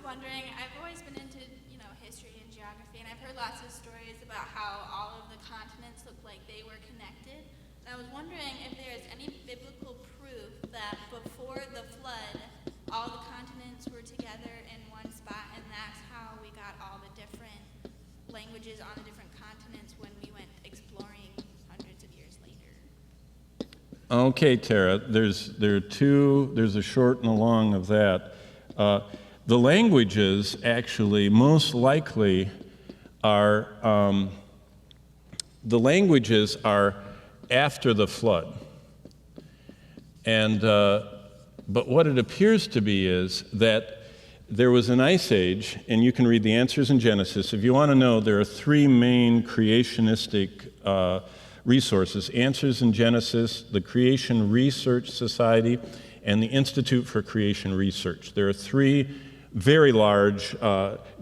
wondering, I've always been into, history and geography, and I've heard lots of stories about how all of the continents look like they were connected. And I was wondering if there's any biblical proof that before the flood, all the continents were together in one spot, and that's how we got all the different languages on the different continents when we went exploring hundreds of years later. Okay, Tara, there's a short and a long of that. The languages actually most likely are after the flood. And but what it appears to be is that there was an ice age, and you can read the answers in Genesis. If you want to know, there are three main creationistic resources: Answers in Genesis, the Creation Research Society, and the Institute for Creation Research. There are three very large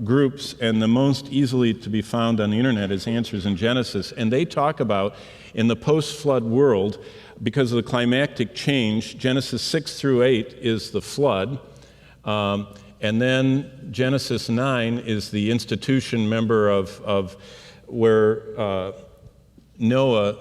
groups, and the most easily to be found on the internet is Answers in Genesis. And they talk about, in the post-flood world, because of the climactic change, Genesis 6 through 8 is the flood, and then Genesis 9 is the institution member of where Noah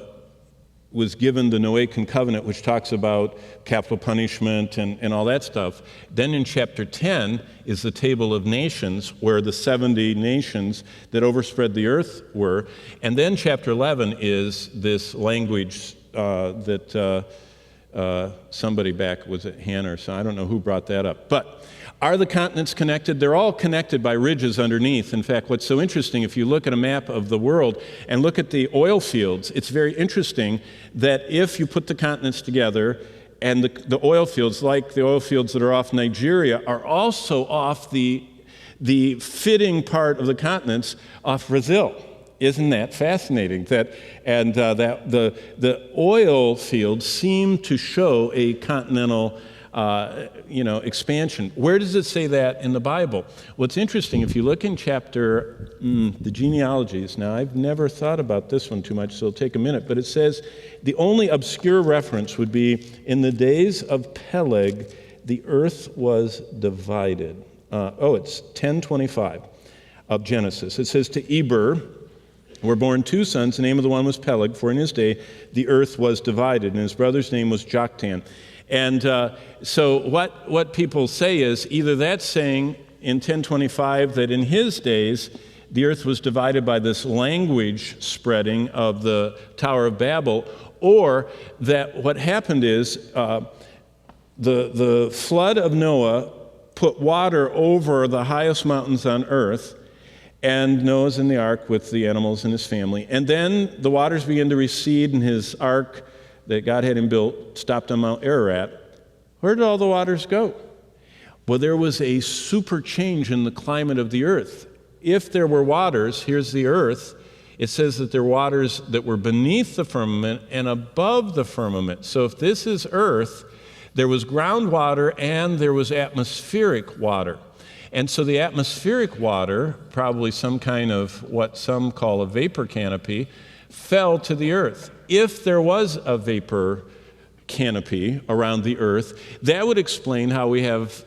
was given the Noachian covenant, which talks about capital punishment and all that stuff. Then in chapter 10 is the table of nations, where the 70 nations that overspread the earth were. And then chapter 11 is this language that somebody back, was it Hannah or so? I don't know who brought that up. But are the continents connected? They're all connected by ridges underneath. In fact, what's so interesting, if you look at a map of the world and look at the oil fields, it's very interesting that if you put the continents together, and the oil fields, like the oil fields that are off Nigeria, are also off the fitting part of the continents off Brazil. Isn't that fascinating? That the oil fields seem to show a continental expansion. Where does it say that in the Bible? What's interesting, if you look in chapter, the genealogies, now I've never thought about this one too much, so it'll take a minute, but it says the only obscure reference would be, in the days of Peleg, the earth was divided. It's 10:25 of Genesis. It says, to Eber were born two sons. The name of the one was Peleg, for in his day the earth was divided, and his brother's name was Joktan. And so what people say is, either that's saying in 1025 that in his days the earth was divided by this language spreading of the Tower of Babel, or that what happened is the flood of Noah put water over the highest mountains on earth, and Noah's in the ark with the animals and his family. And then the waters began to recede, and his ark that God had him built stopped on Mount Ararat. Where did all the waters go? Well, there was a super change in the climate of the earth. If there were waters, here's the earth, it says that there were waters that were beneath the firmament and above the firmament. So if this is earth, there was groundwater and there was atmospheric water. And so the atmospheric water, probably some kind of what some call a vapor canopy, fell to the earth. If there was a vapor canopy around the earth, that would explain how we have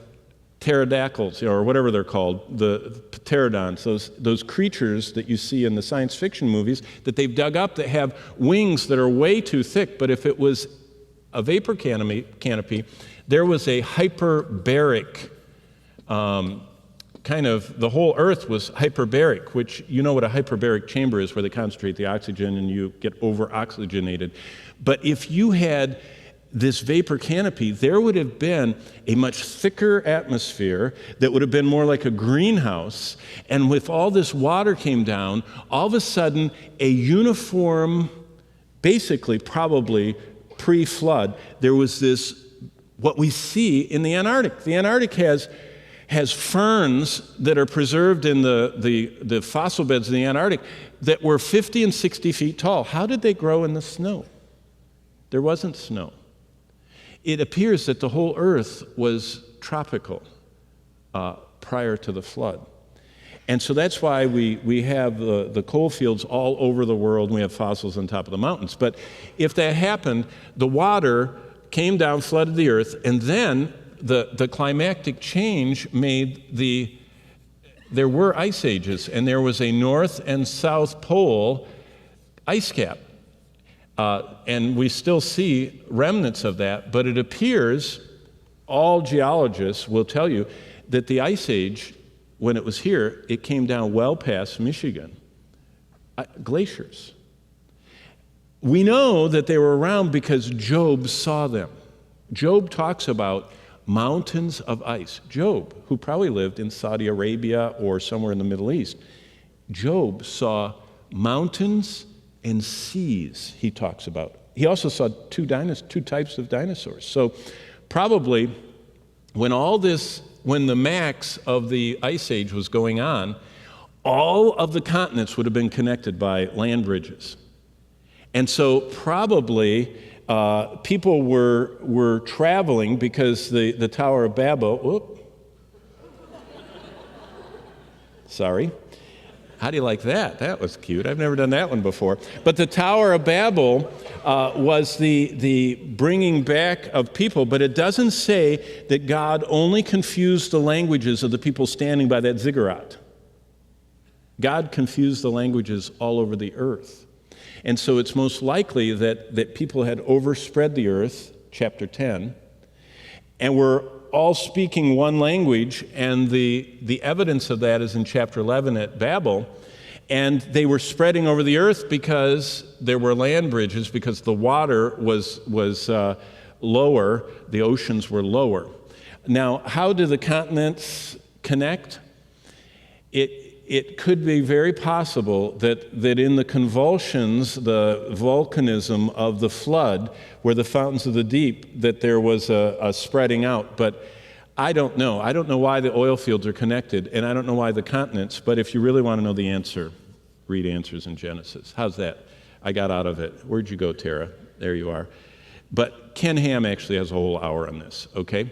pterodactyls, or whatever they're called, the pterodons, those creatures that you see in the science fiction movies that they've dug up that have wings that are way too thick. But if it was a vapor canopy, there was a hyperbaric kind of, the whole earth was hyperbaric, which you know what a hyperbaric chamber is, where they concentrate the oxygen and you get over-oxygenated. But if you had this vapor canopy, there would have been a much thicker atmosphere that would have been more like a greenhouse. And with all this water came down, all of a sudden a uniform, basically probably pre-flood, there was this, what we see in the Antarctic. The Antarctic has ferns that are preserved in the fossil beds of the Antarctic that were 50 and 60 feet tall. How did they grow in the snow? There wasn't snow. It appears that the whole earth was tropical prior to the flood. And so that's why we have the coal fields all over the world, and we have fossils on top of the mountains. But if that happened, the water came down, flooded the earth, and then the climactic change made the there were ice ages, and there was a north and south pole ice cap. And we still see remnants of that, but it appears, all geologists will tell you, that the ice age, when it was here, it came down well past Michigan. Glaciers. We know that they were around because Job saw them. Job talks about mountains of ice. Job, who probably lived in Saudi Arabia or somewhere in the Middle East, Job saw mountains and seas, he talks about. He also saw two types of dinosaurs. So probably when the max of the ice age was going on, all of the continents would have been connected by land bridges. And so probably people were traveling because the Tower of Babel, sorry. How do you like that? That was cute. I've never done that one before. But the Tower of Babel was the bringing back of people, but it doesn't say that God only confused the languages of the people standing by that ziggurat. God confused the languages all over the earth. And so it's most likely that people had overspread the earth, chapter 10, and were all speaking one language, and the evidence of that is in chapter 11 at Babel. And they were spreading over the earth because there were land bridges, because the water was lower, the oceans were lower. Now, how do the continents connect? It could be very possible that in the convulsions, the volcanism of the flood, where the fountains of the deep, that there was a spreading out. But I don't know. I don't know why the oil fields are connected, and I don't know why the continents, but if you really want to know the answer, read Answers in Genesis. How's that? I got out of it. Where'd you go, Tara? There you are. But Ken Ham actually has a whole hour on this, okay?